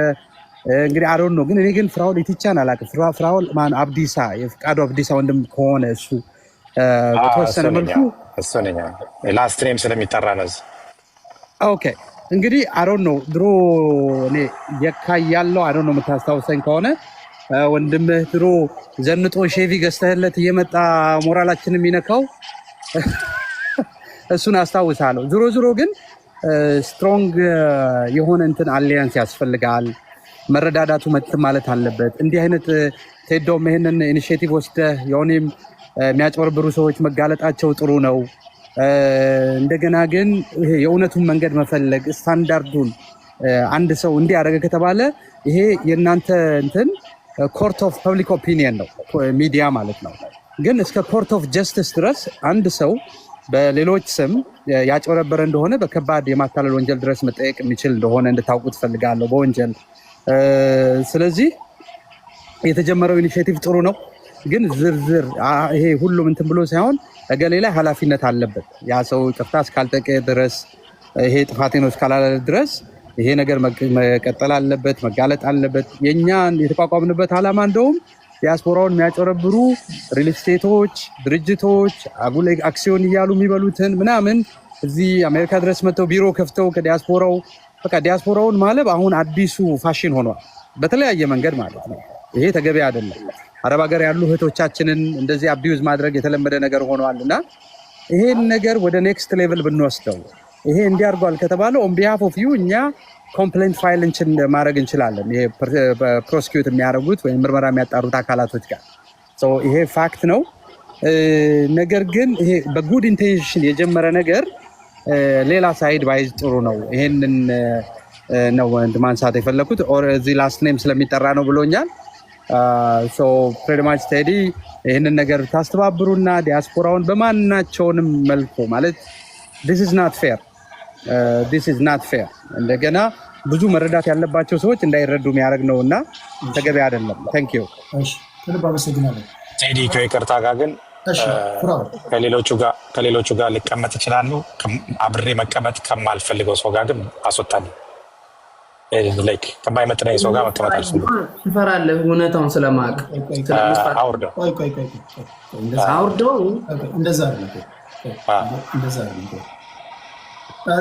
እንግዲህ አሮን ነው። ግን እኔ ግን ፍራኦል የትቻን አላውቅም። ፍራኦል ማን አብዲሳ የፍቃዱ አብዲሳ ወንድም ከሆነ እሱ በተወሰነ መልኩ ላስት ኔም ስለሚጠራ ነው። ኦኬ እንግዲህ አሮን ነው ድሮ እኔ የካ ያለው አሮን ነው የምታስታውሰኝ ከሆነ ወንድምህ ድሮ ዘንጦ ሼቪ ገዝተህለት እየመጣ ሞራላችን የሚነካው እሱን አስታውሳለሁ። ዞሮ ግን ስትሮንግ የሆነ እንትን አሊያንስ ያስፈልጋል። መረዳዳቱ ማለት አለበት። እንዲህ አይነት ቴዶም ይሄንን ኢኒሼቲቭ ወስደህ የሆነም የሚያጭበረብሩ ሰዎች መጋለጣቸው ጥሩ ነው። እንደገና ግን ይሄ የእውነቱን መንገድ መፈለግ ስታንዳርዱን አንድ ሰው እንዲያደርግ ከተባለ ይሄ የእናንተ እንትን ኮርት ኦፍ ፐብሊክ ኦፒኒየን ነው ሚዲያ ማለት ነው። ግን እስከ ኮርት ኦፍ ጀስቲስ ድረስ አንድ ሰው በሌሎች ስም ያጭበረበረ እንደሆነ በከባድ የማታለል ወንጀል ድረስ መጠየቅ የሚችል እንደሆነ እንድታውቁ ትፈልጋለሁ በወንጀል። ስለዚህ የተጀመረው ኢኒሼቲቭ ጥሩ ነው። ግን ዝርዝር ይሄ ሁሉም እንትን ብሎ ሳይሆን እገሌ ላይ ኃላፊነት አለበት። ያ ሰው ጥፋት እስካልጠቀ ድረስ ይሄ ጥፋቴ ነው እስካላለ ድረስ ይሄ ነገር መቀጠል አለበት፣ መጋለጥ አለበት። የእኛን የተቋቋምንበት ዓላማ እንደውም ዲያስፖራውን የሚያጨረብሩ ሪል ስቴቶች፣ ድርጅቶች አጉል አክሲዮን እያሉ የሚበሉትን ምናምን እዚህ አሜሪካ ድረስ መጥተው ቢሮ ከፍተው ከዲያስፖራው በቃ ዲያስፖራውን ማለብ አሁን አዲሱ ፋሽን ሆኗል፣ በተለያየ መንገድ ማለት ነው። ይሄ ተገቢ አይደለም። አረብ ሀገር ያሉ እህቶቻችንን እንደዚህ አቢዩዝ ማድረግ የተለመደ ነገር ሆኗል። እና ይሄን ነገር ወደ ኔክስት ሌቭል ብንወስደው ይሄ እንዲያርጓል ከተባለ ኦን ቢሃፍ ኦፍ ዩ እኛ ኮምፕሌንት ፋይል ማድረግ እንችላለን። ይሄ ፕሮሲኪዩት የሚያደርጉት ወይም ምርመራ የሚያጣሩት አካላቶች ጋር ይሄ ፋክት ነው። ነገር ግን ይሄ በጉድ ኢንቴንሽን የጀመረ ነገር ሌላ ሳይድ ባይዝ ጥሩ ነው። ይሄንን ነው ማንሳት የፈለኩት። እዚህ ላስት ኔም ስለሚጠራ ነው ብሎኛል። ፕሬድማች ቴዲ ይህንን ነገር ታስተባብሩና ዲያስፖራውን በማናቸውንም መልኩ ማለት this is not fair እንደገና ብዙ መረዳት ያለባቸው ሰዎች እንዳይረዱ የሚያደርግ ነው እና ተገቢ አይደለም። ታንክ ዩ ቴዲ ከይቅርታ ጋር ግን ከሌሎቹ ጋር ልቀመጥ ይችላሉ። አብሬ መቀመጥ ከማልፈልገው ሰው ጋር ግን አስወጣልኝ። ከማይመጥነኝ ሰው ጋር መቀመጥ አልፈልግም። ትፈራለህ? እውነታውን ስለማቅ አውርደው እንደዛ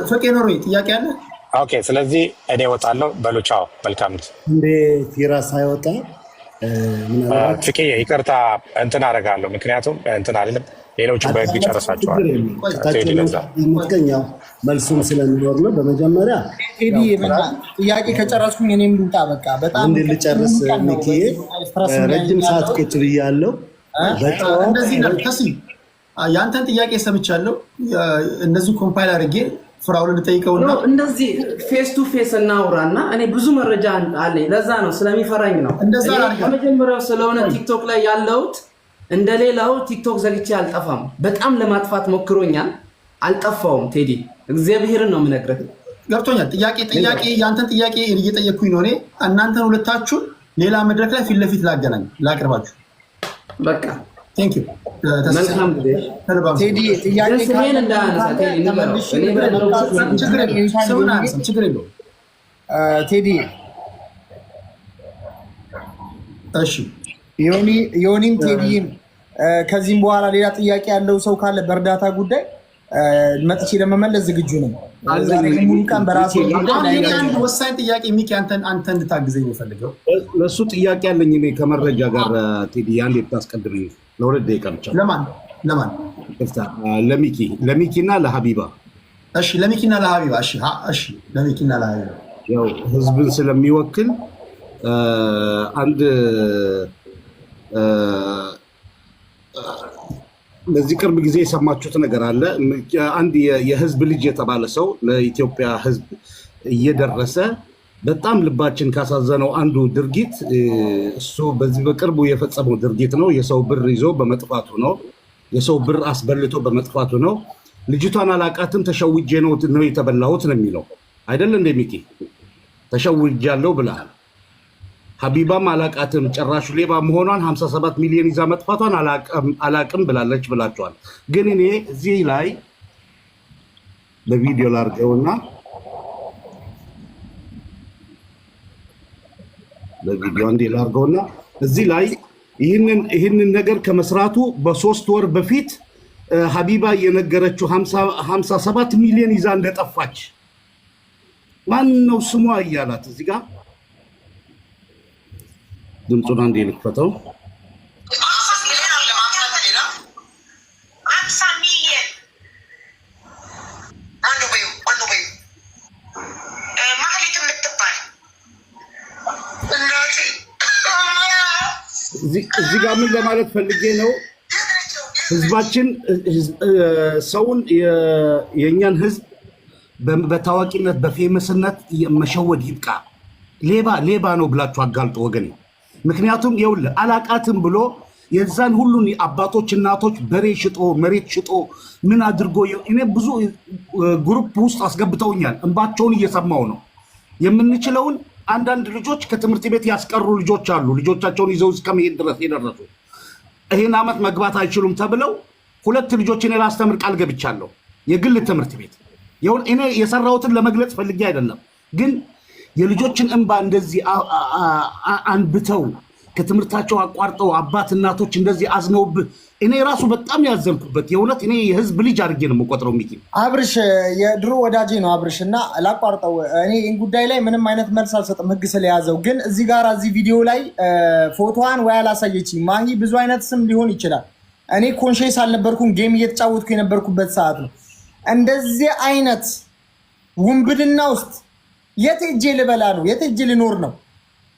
ፍቄ ኖሮ ጥያቄ አለ። ኦኬ፣ ስለዚህ እኔ እወጣለሁ። በሉ ቻው፣ መልካም እንዴት ይራስ አይወጣ ፍቄ ይቅርታ እንትን አደርጋለሁ። ምክንያቱም እንትን አይደለም ሌሎቹ በህግ ጨረሳቸዋል። የምትገኛው መልሱም ስለሚኖር ነው። በመጀመሪያ ጥያቄ ከጨረስኩኝ እኔም ልውጣ። በቃ በጣም ልጨርስ ሚኪዬ፣ ረጅም ሰዓት ቁጭ ብያለሁ። እንደዚህ ነው ከሲ ያንተን ጥያቄ ሰምቻለሁ። እንደዚህ ኮምፓይል አድርጌ ፍራውል ልጠይቀውና እንደዚህ ፌስ ቱ ፌስ እናውራና እኔ ብዙ መረጃ አለኝ። ለዛ ነው ስለሚፈራኝ ነው። ከመጀመሪያው ስለሆነ ቲክቶክ ላይ ያለሁት እንደሌላው ቲክቶክ ዘግቼ አልጠፋም። በጣም ለማጥፋት ሞክሮኛል፣ አልጠፋውም። ቴዲ እግዚአብሔርን ነው የምነግርህ። ገብቶኛል። ጥያቄ ያንተን ጥያቄ እየጠየቅኩኝ ነው። እኔ እናንተን ሁለታችሁን ሌላ መድረክ ላይ ፊት ለፊት ላቅርባችሁ። በቃ ቴንክ ዩ። መልካም ቴዲ ጥያቄ ስሜን እንዳያነሳ ችግር የለውም ቴዲ። እሺ ዮኒም ቴዲም ከዚህም በኋላ ሌላ ጥያቄ ያለው ሰው ካለ በእርዳታ ጉዳይ መጥቼ ለመመለስ ዝግጁ ነው። ሙሉ ቀን በራሱ ወሳኝ ጥያቄ ሚኪ አንተ እንድታግዘኝ የምፈልገው ለእሱ ጥያቄ አለኝ እኔ ከመረጃ ጋር ቴዲ አንድ የምታስቀድመኝ ለሁለት ደቂቃ ብቻ። ለማን ለሚኪ እና ለሀቢባ። እሺ ለሚኪና ለሀቢባ። እሺ ለሚኪና ለሀቢባ ያው ህዝብን ስለሚወክል አንድ በዚህ ቅርብ ጊዜ የሰማችሁት ነገር አለ። አንድ የህዝብ ልጅ የተባለ ሰው ለኢትዮጵያ ህዝብ እየደረሰ በጣም ልባችን ካሳዘነው አንዱ ድርጊት እሱ በዚህ በቅርቡ የፈጸመው ድርጊት ነው። የሰው ብር ይዞ በመጥፋቱ ነው። የሰው ብር አስበልቶ በመጥፋቱ ነው። ልጅቷን አላቃትም፣ ተሸውጄ ነው የተበላሁት ነው የሚለው አይደል እንደ ሚኪ? ተሸውጃለሁ ብለሃል። ሀቢባም አላቃትም፣ ጭራሹ ሌባ መሆኗን 57 ሚሊዮን ይዛ መጥፋቷን አላቅም ብላለች ብላችኋል። ግን እኔ እዚህ ላይ በቪዲዮ ላርገውና እዚህ ላይ ይህንን ነገር ከመስራቱ በ3 ወር በፊት ሀቢባ የነገረችው 57 ሚሊዮን ይዛ እንደጠፋች ማን ነው ስሟ እያላት እዚህ ጋር ድምፁን አንዴ ልክፈተው። እዚህ ጋር ምን ለማለት ፈልጌ ነው? ህዝባችን ሰውን የእኛን ህዝብ በታዋቂነት በፌመስነት መሸወድ ይብቃ። ሌባ ነው ብላችሁ አጋልጦ ወገኔ። ምክንያቱም ይኸውልህ አላቃትም ብሎ የዛን ሁሉን አባቶች እናቶች በሬ ሽጦ መሬት ሽጦ ምን አድርጎ እኔ ብዙ ግሩፕ ውስጥ አስገብተውኛል። እንባቸውን እየሰማው ነው። የምንችለውን አንዳንድ ልጆች ከትምህርት ቤት ያስቀሩ ልጆች አሉ። ልጆቻቸውን ይዘው እስከመሄድ ድረስ የደረሱ ይህን ዓመት መግባት አይችሉም ተብለው 2 ልጆች እኔ ላስተምር ቃል ገብቻለሁ። የግል ትምህርት ቤት እኔ የሰራሁትን ለመግለጽ ፈልጌ አይደለም፣ ግን የልጆችን እንባ እንደዚህ አንብተው ከትምህርታቸው አቋርጠው አባት እናቶች እንደዚህ አዝነውብህ እኔ ራሱ በጣም ያዘንኩበት የእውነት እኔ የህዝብ ልጅ አድርጌ ነው የምቆጥረው። ሚኪ አብርሽ የድሮ ወዳጄ ነው አብርሽ እና ላቋርጠው። እኔ ይህን ጉዳይ ላይ ምንም አይነት መልስ አልሰጥም ህግ ስለያዘው። ግን እዚህ ጋር እዚህ ቪዲዮ ላይ ፎቶዋን ወይ አላሳየችኝ። ማሂ ብዙ አይነት ስም ሊሆን ይችላል። እኔ ኮንሽስ አልነበርኩም፣ ጌም እየተጫወትኩ የነበርኩበት ሰዓት ነው። እንደዚህ አይነት ውንብድና ውስጥ የት ሄጄ ልበላ ነው? የት ሄጄ ልኖር ነው?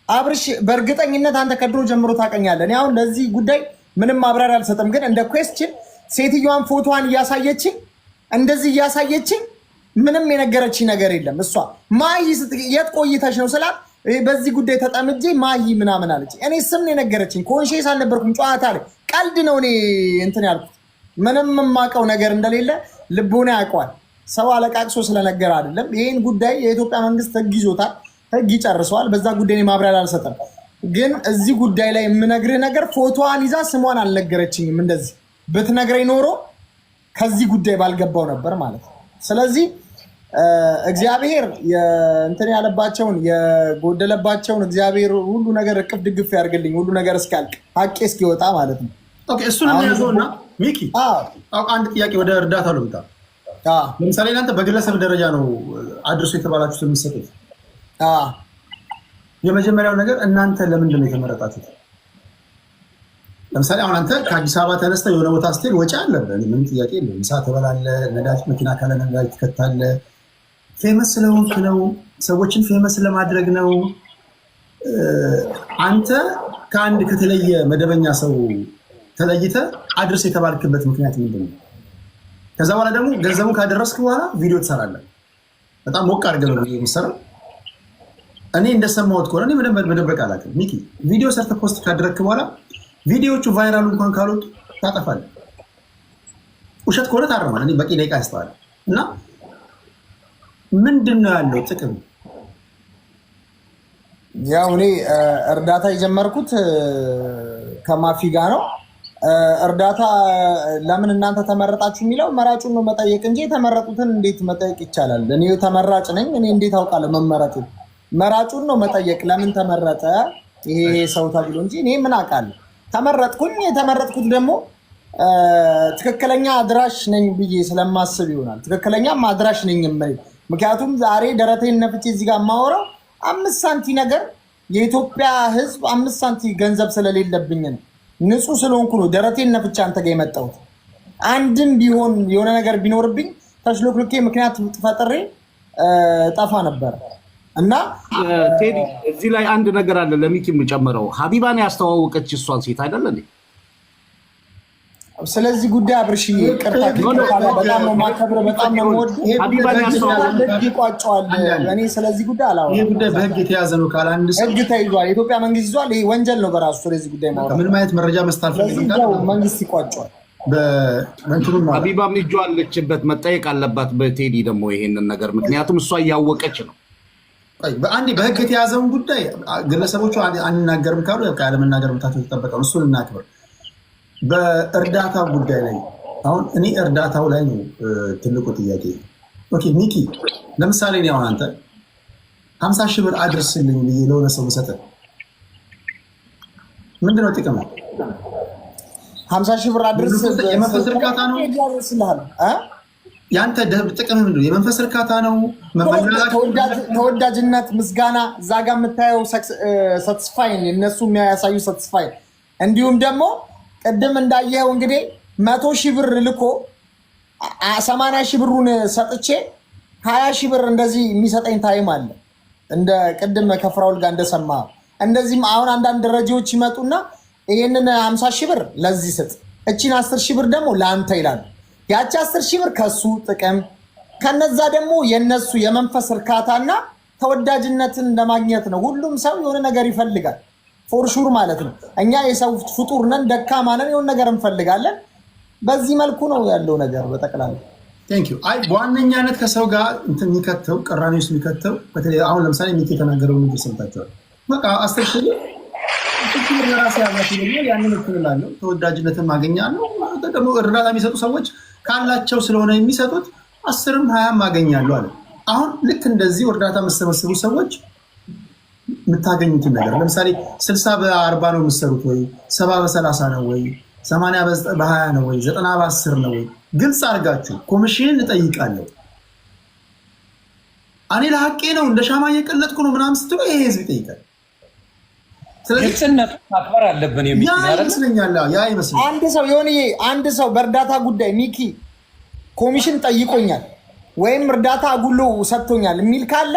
አብርሽ በእርግጠኝነት አንተ ከድሮ ጀምሮ ታውቀኛለህ። እኔ አሁን ለዚህ ጉዳይ ምንም ማብራሪያ አልሰጥም፣ ግን እንደ ኩዌስችን ሴትዮዋን ፎቶዋን እያሳየችኝ እንደዚህ እያሳየችኝ ምንም የነገረችኝ ነገር የለም። እሷ ማይ የት ቆይተሽ ነው ስላት በዚህ ጉዳይ ተጠምጄ ማይ ምናምን አለች። እኔ ስም ነው የነገረችኝ። ኮንሺየስ አልነበርኩም። ጨዋታ ላይ ቀልድ ነው እኔ እንትን ያልኩት። ምንም የማውቀው ነገር እንደሌለ ልቦና ያውቀዋል። ሰው አለቃቅሶ ስለነገር አይደለም። ይህን ጉዳይ የኢትዮጵያ መንግስት ህግ ይዞታል፣ ህግ ይጨርሰዋል። በዛ ጉዳይ ማብራሪያ አልሰጠም። ግን እዚህ ጉዳይ ላይ የምነግርህ ነገር ፎቶዋን ይዛ ስሟን አልነገረችኝም። እንደዚህ ብትነግረኝ ኖሮ ከዚህ ጉዳይ ባልገባው ነበር ማለት ነው። ስለዚህ እግዚአብሔር እንትን ያለባቸውን የጎደለባቸውን እግዚአብሔር ሁሉ ነገር እቅፍ ድግፍ ያርግልኝ፣ ሁሉ ነገር እስኪያልቅ ሀቄ እስኪወጣ ማለት ነው። ኦኬ እሱን እናያዘውና ሚኪ አንድ ጥያቄ ወደ እርዳታ ልምጣ። ለምሳሌ እናንተ በግለሰብ ደረጃ ነው አድርሶ የተባላችሁት የሚሰጡት። የመጀመሪያው ነገር እናንተ ለምንድን ነው የተመረጣችሁት? ለምሳሌ አሁን አንተ ከአዲስ አበባ ተነስተህ የሆነ ቦታ ስትሄድ ወጪ አለብህ፣ ምንም ጥያቄ የለም። ምሳ ትበላለህ፣ ነዳጅ መኪና ካለ ነዳጅ ትከታለህ። ፌመስ ስለሆንክ ነው፣ ሰዎችን ፌመስ ለማድረግ ነው። አንተ ከአንድ ከተለየ መደበኛ ሰው ተለይተህ አድርስ የተባልክበት ምክንያት ምንድን ነው? ከዛ በኋላ ደግሞ ገንዘቡን ካደረስክ በኋላ ቪዲዮ ትሰራለህ። በጣም ሞቅ አድርገህ ነው የምትሰራው። እኔ እንደሰማሁት ከሆነ እኔ መደበቅ አላውቅም። ሚኪ ቪዲዮ ሰርተህ ፖስት ካደረግክ በኋላ ቪዲዮዎቹ ቫይራሉ እንኳን ካልወጡ ታጠፋለህ። ውሸት ከሆነ ታረማል። እኔ በቂ ደቂቃ ያስተዋል እና ምንድን ነው ያለው ጥቅም? ያው እኔ እርዳታ የጀመርኩት ከማፊ ጋር ነው። እርዳታ ለምን እናንተ ተመረጣችሁ የሚለው መራጩን ነው መጠየቅ እንጂ የተመረጡትን እንዴት መጠየቅ ይቻላል? እኔ ተመራጭ ነኝ፣ እኔ እንዴት አውቃለሁ መመረጡን? መራጩን ነው መጠየቅ። ለምን ተመረጠ ይሄ ሰው ተብሎ እንጂ እኔ ምን አውቃለሁ? ተመረጥኩኝ። የተመረጥኩት ደግሞ ትክክለኛ አድራሽ ነኝ ብዬ ስለማስብ ይሆናል። ትክክለኛም አድራሽ ነኝ። ምክንያቱም ዛሬ ደረቴን ነፍቼ እዚህ ጋር የማወራው 5 ሳንቲ ነገር የኢትዮጵያ ሕዝብ 5 ሳንቲ ገንዘብ ስለሌለብኝ ነው። ንጹህ ስለሆንኩ ነው ደረቴን ነፍቼ አንተ ጋር የመጣሁት። አንድም ቢሆን የሆነ ነገር ቢኖርብኝ ተሽሎክልኬ ምክንያት ፈጥሬ ጠፋ ነበር። እና ቴዲ እዚህ ላይ አንድ ነገር አለ ለሚኪ የምጨምረው። ሀቢባን ያስተዋወቀች እሷን ሴት አይደለ እንዴ? ስለዚህ ጉዳይ አብርሽዬ ቅርታ በጣም ነው የማከብረው፣ በጣም ነው የምወደው። ሀቢባን ያስተዋወቀች ይቋጨዋል። እኔ ስለዚህ ጉዳይ አላወራም። ይሄ ጉዳይ በህግ የተያዘ ነው ካለ አንድ ሰው ህግ ተይዟል፣ የኢትዮጵያ መንግስት ይዟል። ይሄ ወንጀል ነው በራሱ። ስለዚህ ጉዳይ ማውራት ምንም አይነት መረጃ መስታል መንግስት ይቋጨዋል። ሀቢባም እጇ አለችበት፣ መጠየቅ አለባት በቴዲ ደግሞ ይሄንን ነገር፣ ምክንያቱም እሷ እያወቀች ነው። በአንዴ በህግ የተያዘውን ጉዳይ ግለሰቦቹ አንናገርም ካሉ ያለመናገር መታቸው የተጠበቀው እሱን እናክብር። በእርዳታ ጉዳይ ላይ አሁን እኔ እርዳታው ላይ ነው ትልቁ ጥያቄ። ኦኬ ሚኪ ለምሳሌ እኔ አሁን አንተ 50 ሺህ ብር አድርስልኝ ብዬ ለሆነ ሰው መሰጠት ምንድነው ጥቅም? 50 ሺህ ብር አድርስ የመንፈስ እርካታ ነው ያንተ ጥቅም ምንድነው? የመንፈስ እርካታ ነው? ተወዳጅነት፣ ምስጋና፣ እዛ ጋር የምታየው ሳትስፋይን እነሱ የሚያሳዩ ሳትስፋይን፣ እንዲሁም ደግሞ ቅድም እንዳየኸው እንግዲህ 100 ሺህ ብር ልኮ 80 ሺህ ብሩን ሰጥቼ 20 ሺህ ብር እንደዚህ የሚሰጠኝ ታይም አለ። እንደ ቅድም ከፍራውል ጋር እንደሰማ እንደዚህም አሁን አንዳንድ ደረጃዎች ይመጡና ይህንን 50 ሺህ ብር ለዚህ ስጥ፣ እቺን 10 ሺህ ብር ደግሞ ለአንተ ይላሉ። ያቺ 10 ሺህ ብር ከሱ ጥቅም፣ ከነዛ ደግሞ የነሱ የመንፈስ እርካታና ተወዳጅነትን ለማግኘት ነው። ሁሉም ሰው የሆነ ነገር ይፈልጋል ፎርሹር ማለት ነው። እኛ የሰው ፍጡር ነን፣ ደካማ ነን፣ የሆነ ነገር እንፈልጋለን። በዚህ መልኩ ነው ያለው ነገር በጠቅላላ። ቴንክ ዩ። አይ በዋነኛነት ከሰው ጋር እንትን የሚከተው ቅራኔ ውስጥ የሚከተው በተለይ አሁን ለምሳሌ ሚኪ የተናገረው ንግር ሰምታችኋል። በቃ 10 ሺህ ብር ለራሴ ያላት ይለኛል፣ ያንን እክልላለሁ፣ ተወዳጅነትን ማገኛለሁ። ደግሞ እርዳታ የሚሰጡ ሰዎች ካላቸው ስለሆነ የሚሰጡት 10ም 20ም ማገኛሉ አለ። አሁን ልክ እንደዚህ እርዳታ የምትሰበስቡ ሰዎች የምታገኙትን ነገር ለምሳሌ 60 በ40 ነው የምትሰሩት ወይ 70 በ30 ነው ወይ 80 በ20 ነው ወይ 90 በ10 ነው ወይ? ግልጽ አድርጋችሁ ኮሚሽን እጠይቃለሁ እኔ ለሐቄ ነው እንደ ሻማ እየቀለጥኩ ነው ምናምን ስትሉ ይሄ ህዝብ ይጠይቃል። ግልጽነት ማክበር አለብን ይመስለኛል። ያ ይመስለኛል አንድ ሰው በእርዳታ ጉዳይ ሚኪ ኮሚሽን ጠይቆኛል ወይም እርዳታ አጉሎ ሰጥቶኛል የሚል ካለ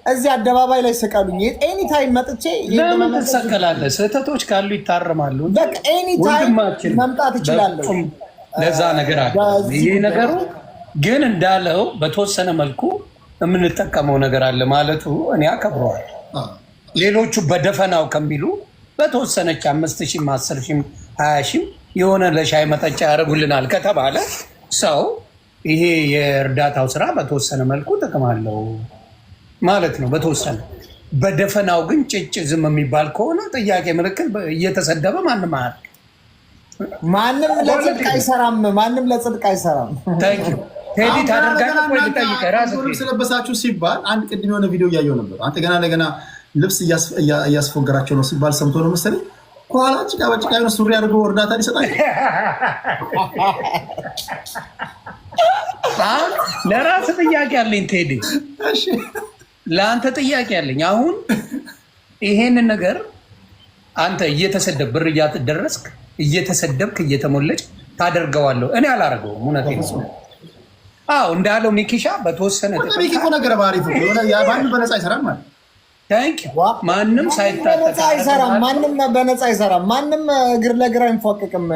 እዚህ አደባባይ ላይ ስቀሉኝ። ኤኒ ታይም መጥቼ ለምን ትሰቀላለህ? ስህተቶች ካሉ ይታረማሉ። በቃ ኤኒ ታይም መምጣት እችላለሁ። ለዛ ነገር አለ። ይሄ ነገሩ ግን እንዳለው በተወሰነ መልኩ የምንጠቀመው ነገር አለ ማለቱ እኔ አከብረዋል። ሌሎቹ በደፈናው ከሚሉ በተወሰነች 5,000 10,000 20,000 የሆነ ለሻይ መጠጫ ያደርጉልናል ከተባለ ሰው ይሄ የእርዳታው ስራ በተወሰነ መልኩ ጥቅም አለው ማለት ነው። በተወሰነ በደፈናው ግን ጭጭ ዝም የሚባል ከሆነ ጥያቄ ምልክት እየተሰደበ ማንም አያርግ። ማንም ለጽድቅ አይሰራም። ማንም ለጽድቅ አይሰራም። ቴዲ ታደርጋለህ ወይ? ልጠይቅህ ራስህ ስለበሳችሁ ሲባል አንድ ቅድም የሆነ ቪዲዮ እያየሁ ነበር። አንተ ገና ለገና ልብስ እያስፎገራቸው ነው ሲባል ሰምቶ ነው መሰለኝ። ከኋላ ጭቃ በጭቃ የሆነ ሱሪ አድርገው እርዳታ ሊሰጣል። ለራስህ ጥያቄ አለኝ ቴዲ፣ ለአንተ ጥያቄ አለኝ። አሁን ይሄንን ነገር አንተ እየተሰደብ ብር እያደረስክ እየተሰደብክ እየተሞለጭ ታደርገዋለሁ። እኔ አላደርገውም። እውነቴን ነው። አዎ እንዳለው ሚኪሻ በተወሰነ ነገር ባሪፍ ማንም በነፃ አይሰራም ማለት ማንም ሳይታጠቅ አይሰራም። ማንም በነፃ አይሰራም። ማንም እግር ለእግር አይንፏቅቅም።